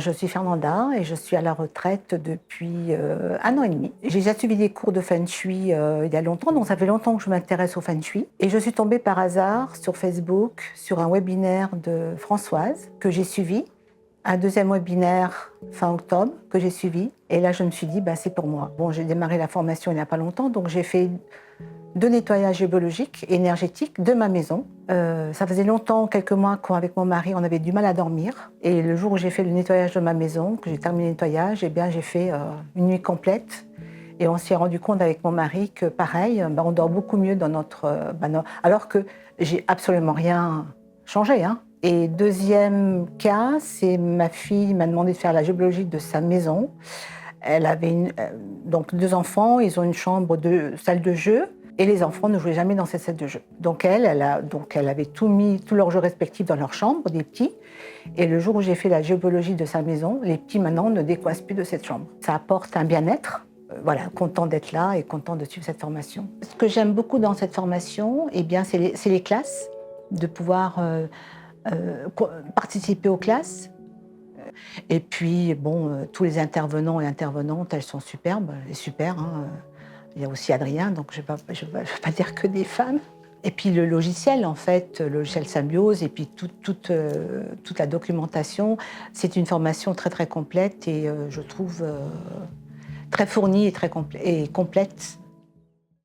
Je suis Fernanda et je suis à la retraite depuis 1 an et demi. J'ai déjà suivi des cours de Feng Shui il y a longtemps, donc ça fait longtemps que je m'intéresse au Feng Shui. Et je suis tombée par hasard sur Facebook sur un webinaire de Françoise que j'ai suivi, un deuxième webinaire fin octobre que j'ai suivi. Et là, je me suis dit, bah, c'est pour moi. Bon, j'ai démarré la formation il n'y a pas longtemps, donc j'ai fait 2 nettoyages biologiques et énergétiques de ma maison. Ça faisait longtemps, quelques mois, qu'avec mon mari, on avait du mal à dormir. Et le jour où j'ai fait le nettoyage de ma maison, que j'ai terminé le nettoyage, eh bien, j'ai fait une nuit complète. Et on s'est rendu compte avec mon mari que, pareil, on dort beaucoup mieux dans notre... alors que j'ai absolument rien changé, hein. Et deuxième cas, c'est ma fille m'a demandé de faire la géobiologie de sa maison. Elle avait donc 2 enfants, ils ont une chambre de salle de jeu. Et les enfants ne jouaient jamais dans cette salle de jeu. Donc elle avait tout mis, tous leurs jeux respectifs dans leur chambre, des petits. Et le jour où j'ai fait la géobiologie de sa maison, les petits maintenant ne décoincent plus de cette chambre. Ça apporte un bien-être. Voilà, content d'être là et content de suivre cette formation. Ce que j'aime beaucoup dans cette formation, eh bien, c'est les classes, de pouvoir participer aux classes. Et puis, bon, tous les intervenants et intervenantes, elles sont superbes, et super, hein. Il y a aussi Adrien, donc je ne vais pas dire que des femmes. Et puis le logiciel, en fait, le logiciel Symbiose, et puis toute la documentation, c'est une formation très très complète et je trouve très fournie et très complète.